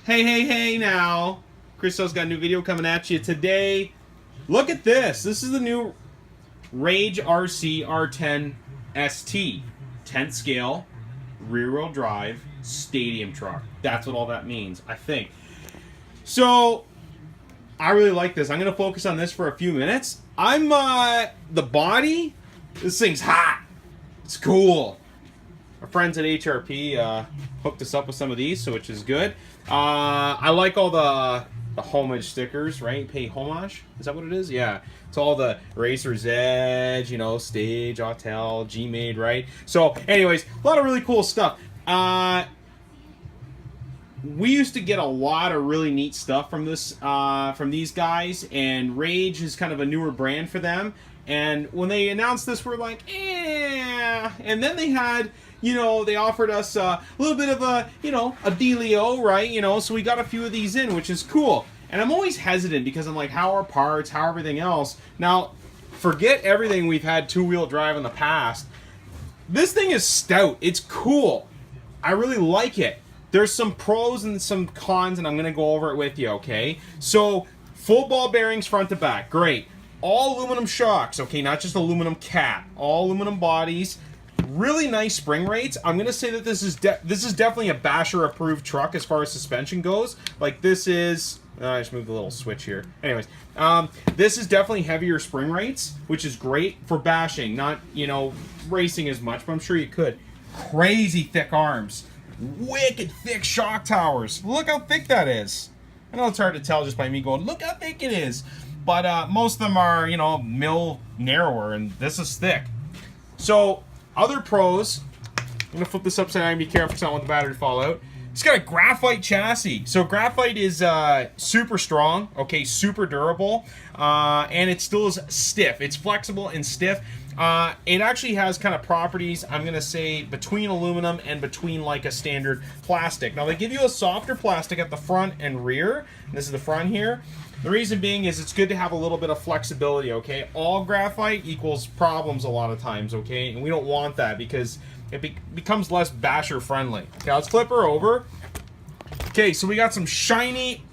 Hey now. Christo's got a new video coming at you today. Look at this. This is the new Rage RC R10 ST. 10th scale, rear-wheel drive, stadium truck. That's what all that means, I think. So, I really like this. I'm going to focus on this for a few minutes. The body, this thing's hot. It's cool. Our friends at HRP hooked us up with some of these, so which is good. I like all the homage stickers, right? Pay homage? Is that what it is? Yeah. It's all the Racer's Edge, you know, Stage, Autel, G-Made, right? So, anyways, a lot of really cool stuff. We used to get a lot of really neat stuff from these guys, and Rage is kind of a newer brand for them. And when they announced this, we're like, eh. And then they had, they offered us a little bit of a dealio, right? So we got a few of these in, which is cool. And I'm always hesitant because I'm like, how are parts, how everything else? Now, forget everything we've had two-wheel drive in the past. This thing is stout. It's cool. I really like it. There's some pros and some cons, and I'm going to go over it with you, okay? So, full ball bearings front to back. Great. All aluminum shocks, okay? Not just aluminum cap. All aluminum bodies. Really nice spring rates. I'm going to say that this is definitely a Basher-approved truck as far as suspension goes. Like, this is... I just moved the little switch here. Anyways, this is definitely heavier spring rates, which is great for bashing. Not, racing as much, but I'm sure you could. Crazy thick arms. Wicked thick shock towers. Look how thick that is. I know it's hard to tell just by me going, look how thick it is. But most of them are, mil narrower, and this is thick. So, other pros. I'm going to flip this upside down and be careful because I don't want the battery to fall out. It's got a graphite chassis. So graphite is super strong, okay, super durable, and it still is stiff. It's flexible and stiff. It actually has kind of properties, I'm going to say, between aluminum and between like a standard plastic. Now, they give you a softer plastic at the front and rear. This is the front here. The reason being is it's good to have a little bit of flexibility, okay? All graphite equals problems a lot of times, okay? And we don't want that because it becomes less basher friendly. Okay, let's flip her over. Okay, so we got some shiny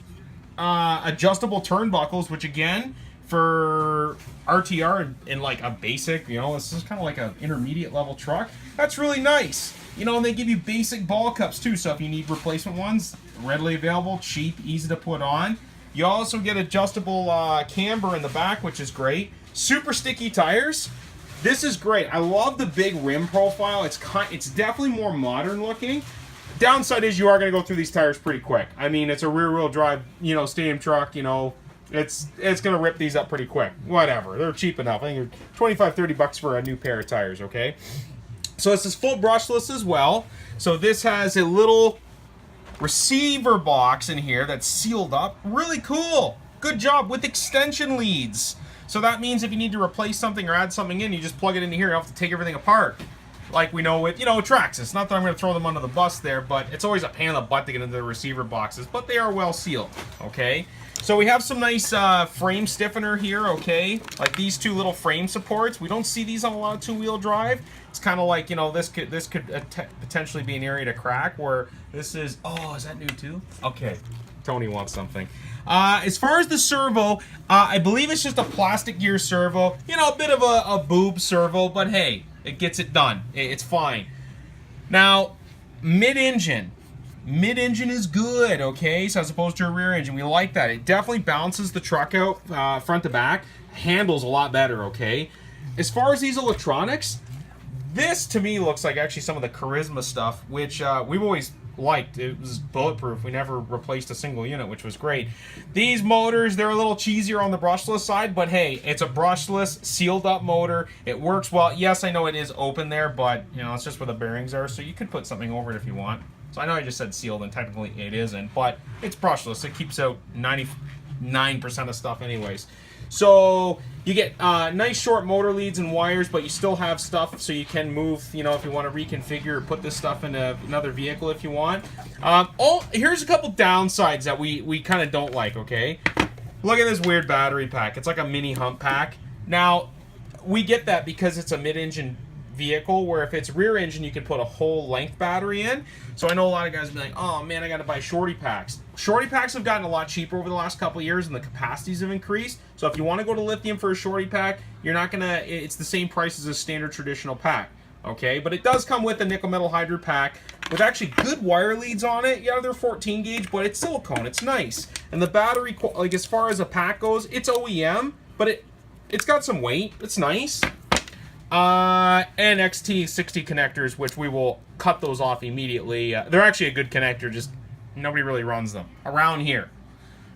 adjustable turnbuckles, which again, for RTR in like a basic, this is kind of like an intermediate level truck. That's really nice. And they give you basic ball cups too, so if you need replacement ones, readily available, cheap, easy to put on. You also get adjustable camber in the back, which is great. Super sticky tires. This is great. I love the big rim profile. It's definitely more modern looking. Downside is you are going to go through these tires pretty quick. I mean, it's a rear-wheel drive, stadium truck, it's going to rip these up pretty quick. Whatever. They're cheap enough. I think they're $25-30 for a new pair of tires, okay? So this is full brushless as well. So this has a little receiver box in here that's sealed up. Really cool. Good job with extension leads. So that means if you need to replace something or add something in, you just plug it into here. You don't have to take everything apart. Like we know with, Traxxas. Not that I'm going to throw them under the bus there, but it's always a pain in the butt to get into the receiver boxes. But they are well sealed, okay? So we have some nice frame stiffener here, okay? Like these two little frame supports. We don't see these on a lot of two-wheel drive. It's kind of like, this could potentially be an area to crack where this is... Oh, is that new too? Okay. Tony wants something. As far as the servo, I believe it's just a plastic gear servo. A bit of a boob servo, but hey, it gets it done. It's fine. Now, mid-engine. Mid-engine is good, okay? So as opposed to a rear engine, we like that. It definitely balances the truck out front to back. Handles a lot better, okay? As far as these electronics, this to me looks like actually some of the Charisma stuff, which we've always liked. It was bulletproof. We never replaced a single unit, which was great. These motors, they're a little cheesier on the brushless side, but hey, it's a brushless, sealed up motor. It works well. Yes, I know it is open there, but it's just where the bearings are, so you could put something over it if you want. So I know I just said sealed, and technically it isn't, but it's brushless. It keeps out 99% of stuff anyways. So you get nice short motor leads and wires, but you still have stuff so you can move, if you want to reconfigure or put this stuff in another vehicle if you want. Here's a couple downsides that we kind of don't like, okay? Look at this weird battery pack. It's like a mini hump pack. Now, we get that because it's a mid-engine vehicle, where if it's rear engine, you can put a whole length battery in. So I know a lot of guys be like, oh man, I got to buy shorty packs. Shorty packs have gotten a lot cheaper over the last couple of years, and the capacities have increased. So if you want to go to lithium for a shorty pack, you're not gonna. It's the same price as a standard traditional pack. Okay, but it does come with a nickel metal hydride pack with actually good wire leads on it. Yeah, they're 14 gauge, but it's silicone. It's nice, and the battery, like as far as a pack goes, it's OEM, but it's got some weight. It's nice. And XT60 connectors, which we will cut those off immediately. They're actually a good connector, just nobody really runs them around here.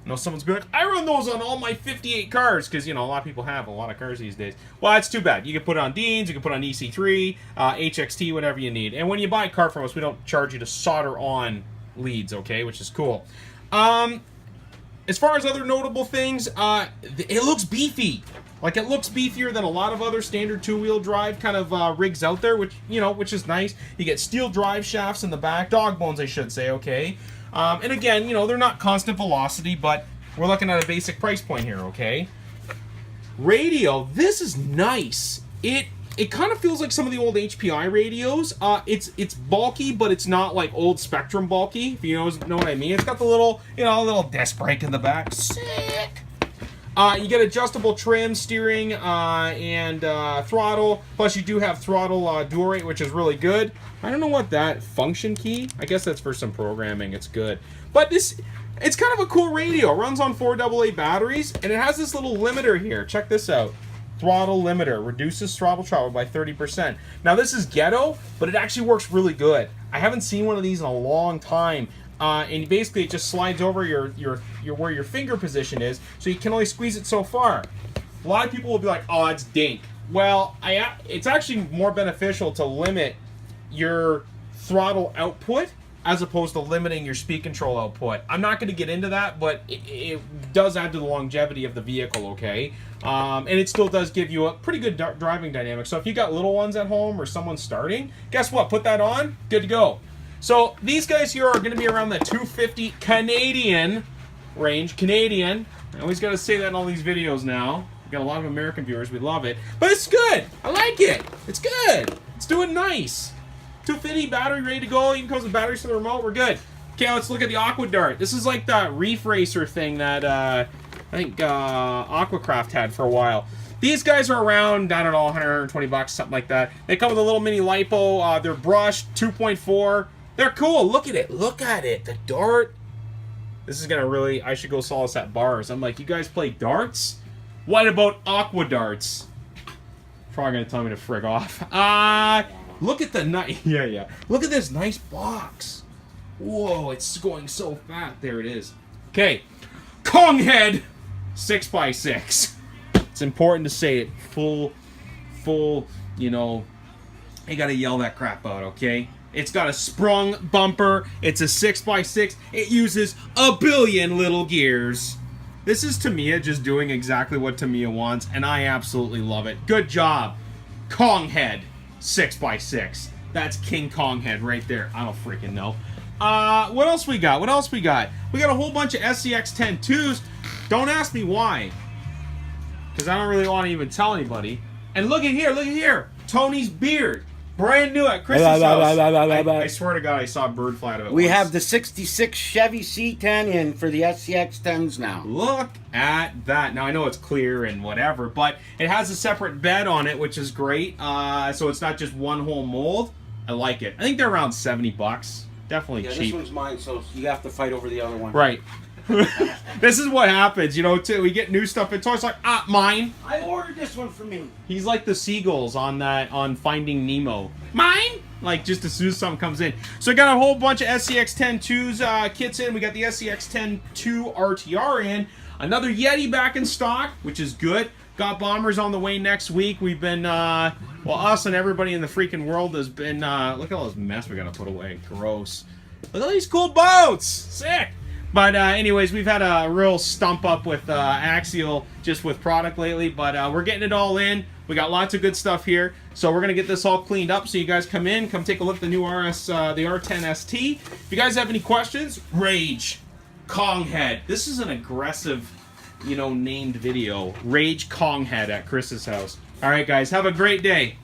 You know, someone's going, I run those on all my 58 cars, because, you know, a lot of people have a lot of cars these days. Well, that's too bad. You can put it on Dean's, you can put it on EC3, HXT, whatever you need. And when you buy a car from us, we don't charge you to solder on leads, okay, which is cool. As far as other notable things, it looks beefy. Like, it looks beefier than a lot of other standard two-wheel drive kind of rigs out there, which is nice. You get steel drive shafts in the back, dog bones, I should say, okay? And again, you know, they're not constant velocity, but we're looking at a basic price point here, okay? Radio, this is nice. It kind of feels like some of the old HPI radios. It's bulky, but it's not like old Spectrum bulky, if you know what I mean. It's got the little, little disc brake in the back. Sick! You get adjustable trim, steering, and throttle. Plus, you do have throttle dual rate, which is really good. I don't know what that function key. I guess that's for some programming. It's good. But it's kind of a cool radio. It runs on 4 AA batteries, and it has this little limiter here. Check this out. Throttle limiter. Reduces throttle travel by 30%. Now, this is ghetto, but it actually works really good. I haven't seen one of these in a long time. And basically it just slides over your where your finger position is, so you can only squeeze it so far. A lot of people will be like, oh, it's dink. Well, it's actually more beneficial to limit your throttle output as opposed to limiting your speed control output. I'm not going to get into that, but it does add to the longevity of the vehicle, okay? And it still does give you a pretty good driving dynamic. So if you got little ones at home or someone starting, guess what? Put that on, good to go. So these guys here are going to be around the 250 Canadian range. Canadian. I always got to say that in all these videos now. We've got a lot of American viewers. We love it. But it's good. I like it. It's good. It's doing nice. 250 battery ready to go. Even comes with batteries for the remote. We're good. Okay, let's look at the Aqua Dart. This is like the Reef Racer thing that I think Aquacraft had for a while. These guys are around, I don't know, 100, 120 bucks, something like that. They come with a little mini LiPo. They're brushed, 2.4. They're cool. Look at it. Look at it. The dart. This is going to really... I should go solace at bars. I'm like, you guys play darts? What about Aqua Darts? Probably going to tell me to frig off. Look at the nice... Yeah. Look at this nice box. Whoa, it's going so fast. There it is. Okay. Kong head 6x6. It's important to say it. Full, you know... You got to yell that crap out, okay? It's got a sprung bumper. It's a 6x6. It uses a billion little gears. This is Tamiya just doing exactly what Tamiya wants, and I absolutely love it. Good job. Kong head 6x6. That's King Kong head right there. I don't freaking know. What else we got? We got a whole bunch of SCX-10-2s. Don't ask me why, because I don't really want to even tell anybody. And look at here. Tony's beard. Brand new at Chris's house. I swear to God, I saw a bird fly out of it. We have the 66 Chevy C10 in for the SCX-10s now. Look at that. Now, I know it's clear and whatever, but it has a separate bed on it, which is great. So it's not just one whole mold. I like it. I think they're around 70 bucks. Definitely cheap. This one's mine, so you have to fight over the other one. Right. This is what happens, too. We get new stuff. It's always like, mine. I ordered this one for me. He's like the seagulls on Finding Nemo. Mine? Like, just as soon as something comes in. So we got a whole bunch of SCX-10-2s kits in. We got the SCX-10-2 RTR in. Another Yeti back in stock, which is good. Got bombers on the way next week. We've been, us and everybody in the freaking world has been, look at all this mess we got to put away. Gross. Look at all these cool boats. Sick. But anyways, we've had a real stump up with Axial just with product lately, but we're getting it all in. We got lots of good stuff here, so we're gonna get this all cleaned up. So you guys come take a look at the new the R10 ST. If you guys have any questions, Rage Kong head. This is an aggressive, named video. Rage Kong head at Chris's house. All right, guys, have a great day.